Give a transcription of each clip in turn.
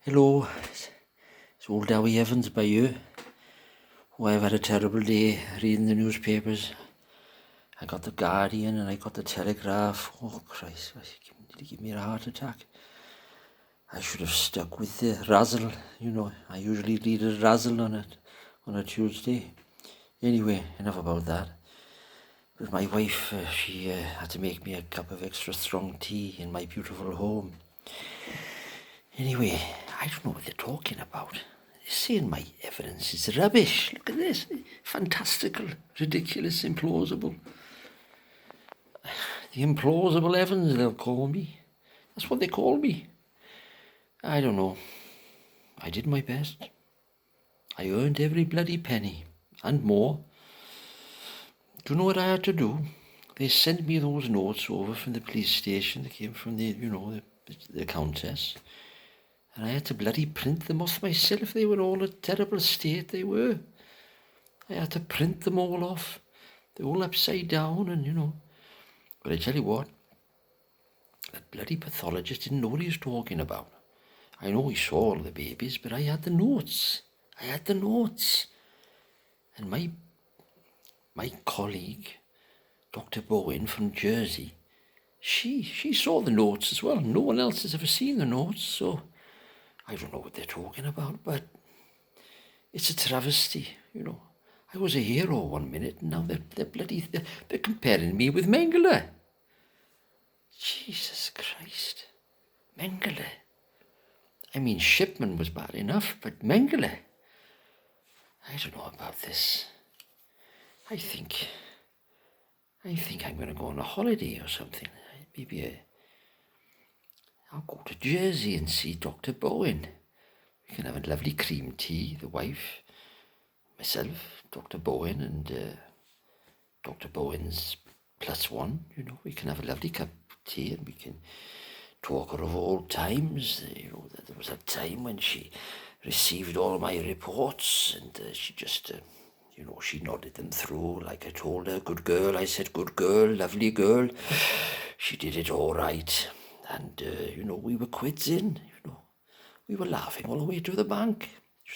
Hello, it's old Dowie Evans by you. Oh, I've had a terrible day reading the newspapers. I got the Guardian and I got the Telegraph. Oh Christ, did it give me a heart attack? I should have stuck with the Razzle, I usually read a Razzle on a Tuesday. Anyway, enough about that. But my wife, she had to make me a cup of extra strong tea in my beautiful home. Anyway, I don't know what they're talking about. They're saying my evidence is rubbish. Look at this. Fantastical, ridiculous, implausible. The implausible Evans, they'll call me. That's what they call me. I don't know. I did my best. I earned every bloody penny, and more. Do you know what I had to do? They sent me those notes over from the police station that came from the countess. And I had to bloody print them off myself. They were all a terrible state, they were. I had to print them all off. They're all upside down and. But I tell you what, that bloody pathologist didn't know what he was talking about. I know he saw all the babies, but I had the notes. And my colleague, Dr. Bowen from Jersey, she saw the notes as well. No one else has ever seen the notes, so I don't know what they're talking about, but it's a travesty, I was a hero one minute, and now they're comparing me with Mengele. Jesus Christ. Mengele. I mean, Shipman was bad enough, but Mengele. I don't know about this. I think I'm going to go on a holiday or something. Maybe I'll go to Jersey and see Dr. Bowen. We can have a lovely cream tea, the wife, myself, Dr. Bowen, and Dr. Bowen's +1, we can have a lovely cup of tea and we can talk of old times. There was a time when she received all my reports and she just, she nodded them through like I told her. Good girl, I said, good girl, lovely girl. She did it all right. And, we were quids in, We were laughing all the way to the bank. You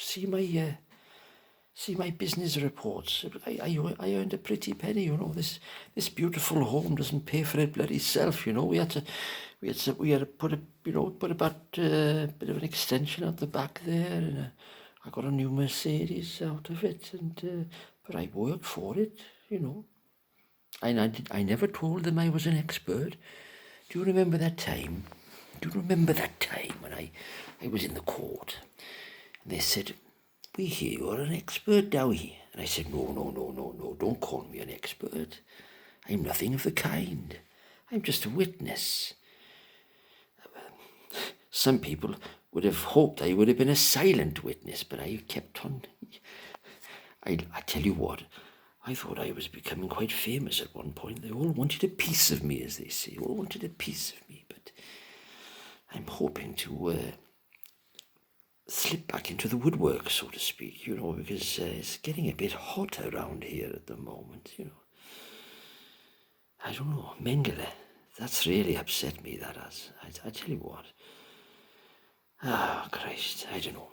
see my business reports. I earned a pretty penny, This beautiful home doesn't pay for it bloody self, We had to put about a bit of an extension at the back there, and I got a new Mercedes out of it, and but I worked for it, And I never told them I was an expert. Do you remember that time? When I was in the court and they said, we hear you're an expert, Dowie. And I said, no, don't call me an expert. I'm nothing of the kind. I'm just a witness. Some people would have hoped I would have been a silent witness, but I kept on. I tell you what, I thought I was becoming quite famous at one point. They all wanted a piece of me, as they say. All wanted a piece of me, but I'm hoping to slip back into the woodwork, so to speak, because it's getting a bit hot around here at the moment, I don't know, Mengele, that's really upset me, that has. I tell you what. Christ, I don't know.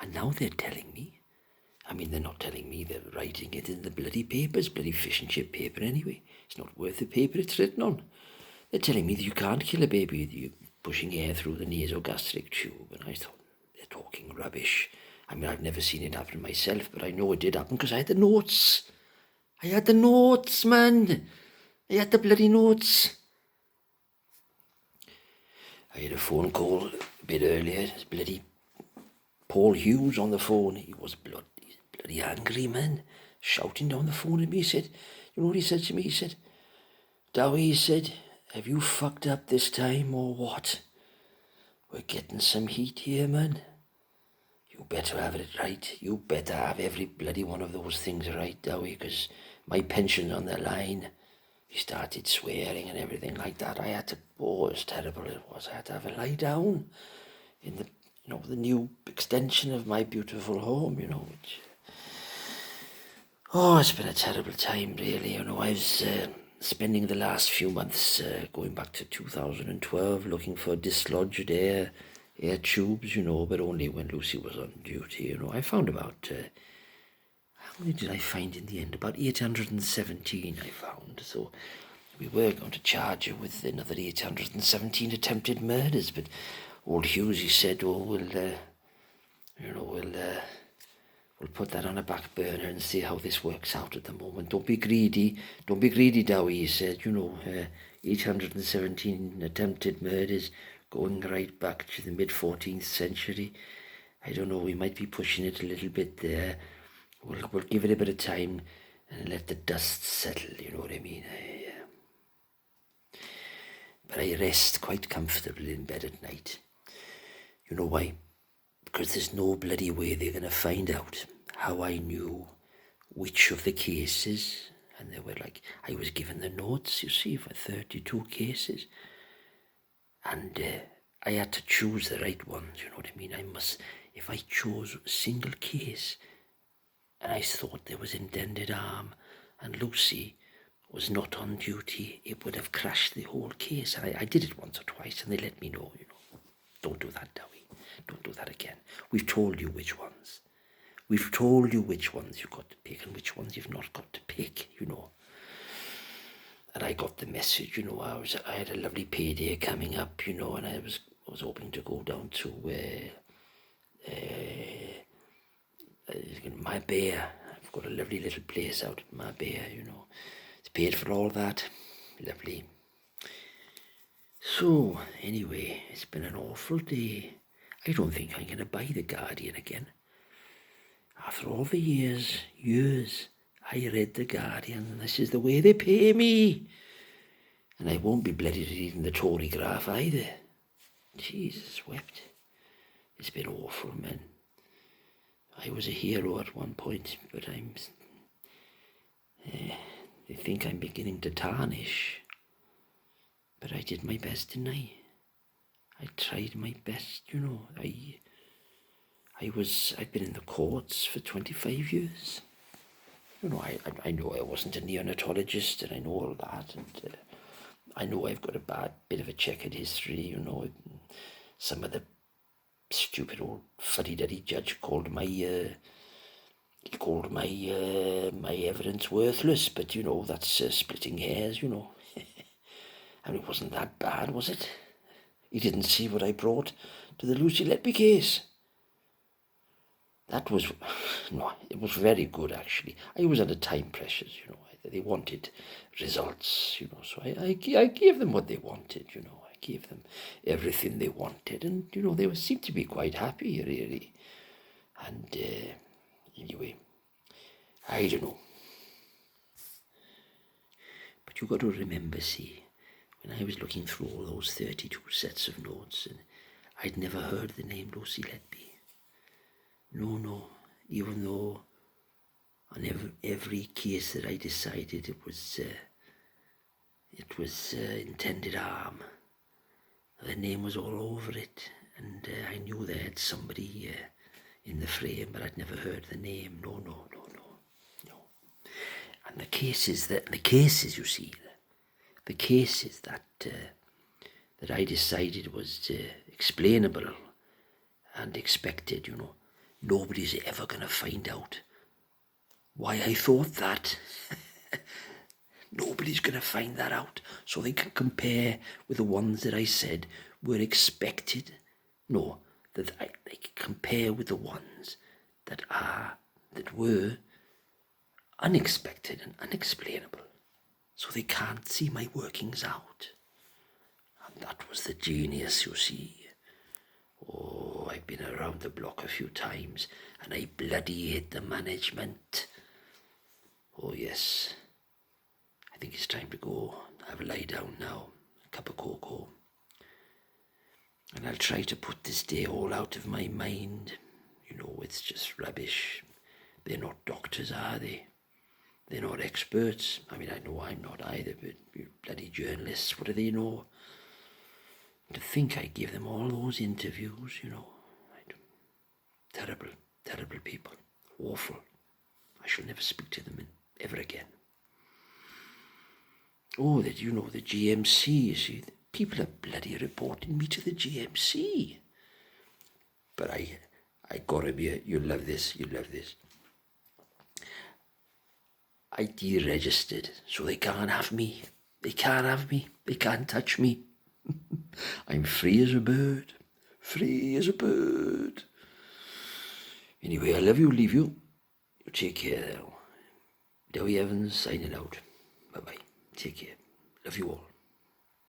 And now they're telling me, they're not telling me, they're writing it in the bloody papers, bloody fish and chip paper anyway. It's not worth the paper it's written on. They're telling me that you can't kill a baby with you pushing air through the nasogastric tube, and I thought, they're talking rubbish. I've never seen it happen myself, but I know it did happen because I had the notes. Man. I had the bloody notes. I had a phone call a bit earlier. Bloody Paul Hughes on the phone. He was bloody angry, man, shouting down the phone at me. He said, you know what he said to me? He said, Dowie, he said, have you fucked up this time or what? We're getting some heat here, man. You better have it right. You better have every bloody one of those things right, Dowie, because my pension's on the line. He started swearing and everything like that. I had to, it was terrible it was. I had to have a lie down in the new extension of my beautiful home, which... it's been a terrible time, really, I was spending the last few months going back to 2012 looking for dislodged air tubes, but only when Lucy was on duty. I found about, how many did I find in the end? About 817 I found. So we were going to charge her with another 817 attempted murders, but old Hughesy said, we'll put that on a back burner and see how this works out at the moment. Don't be greedy, Dowie, he said. 817 attempted murders going right back to the mid-14th century. I don't know, we might be pushing it a little bit there. We'll give it a bit of time and let the dust settle, you know what I mean? But I rest quite comfortably in bed at night. You know why? Because there's no bloody way they're going to find out how I knew which of the cases, and they were like, I was given the notes, you see, for 32 cases, and I had to choose the right ones, you know what I mean? If I chose a single case, and I thought there was intended harm, and Lucy was not on duty, it would have crashed the whole case. And I did it once or twice, and they let me know, don't do that, Dowie. Don't do that again. We've told you which ones. We've told you which ones you've got to pick and which ones you've not got to pick, And I got the message, I had a lovely payday coming up, and I was hoping to go down to Marbella. I've got a lovely little place out at Marbella, It's paid for all that. Lovely. So, anyway, it's been an awful day. I don't think I'm going to buy The Guardian again. After all the years, I read The Guardian, and this is the way they pay me. And I won't be bloody reading the Tory graph either. Jesus wept. It's been awful, man. I was a hero at one point, but they think I'm beginning to tarnish. But I did my best, didn't I? I tried my best, I've been in the courts for 25 years. I know I wasn't a neonatologist, and I know all that, and I know I've got a bad bit of a checkered history, Some of the stupid old fuddy-duddy judge called my evidence worthless, but that's splitting hairs, And it wasn't that bad, was it? He didn't see what I brought to the Lucy Letby case. It was very good, actually. I was under time pressures, They wanted results, so I gave them what they wanted, I gave them everything they wanted, and, they seemed to be quite happy, really. And anyway, I don't know. But you got to remember, see, when I was looking through all those 32 sets of notes, and I'd never heard the name Lucy Letby. No, even though on every case that I decided it was intended harm, the name was all over it, and I knew they had somebody in the frame, but I'd never heard the name. No. And the cases, you see, the cases that I decided was explainable and expected, nobody's ever going to find out why I thought that. Nobody's going to find that out, so they can compare with the ones that I said were expected. No, they can compare with the ones that were unexpected and unexplainable, so they can't see my workings out. And that was the genius, you see. Oh, I've been around the block a few times, and I bloody hate the management. Oh yes, I think it's time to go. Have a lie down now, a cup of cocoa, and I'll try to put this day all out of my mind. It's just rubbish. They're not doctors, are they? They're not experts. I mean, I know I'm not either, but you bloody journalists, what do they know? To think I gave them all those interviews, Terrible, terrible people. Awful. I shall never speak to them ever again. Oh, that you know the GMC, you see. People are bloody reporting me to the GMC. But I gotta be, you'll love this, you'll love this. I deregistered, so they can't have me. They can't have me. They can't touch me. I'm free as a bird. Free as a bird. Anyway, I love you, leave you. You take care now. Dewi Evans signing out. Bye-bye. Take care. Love you all.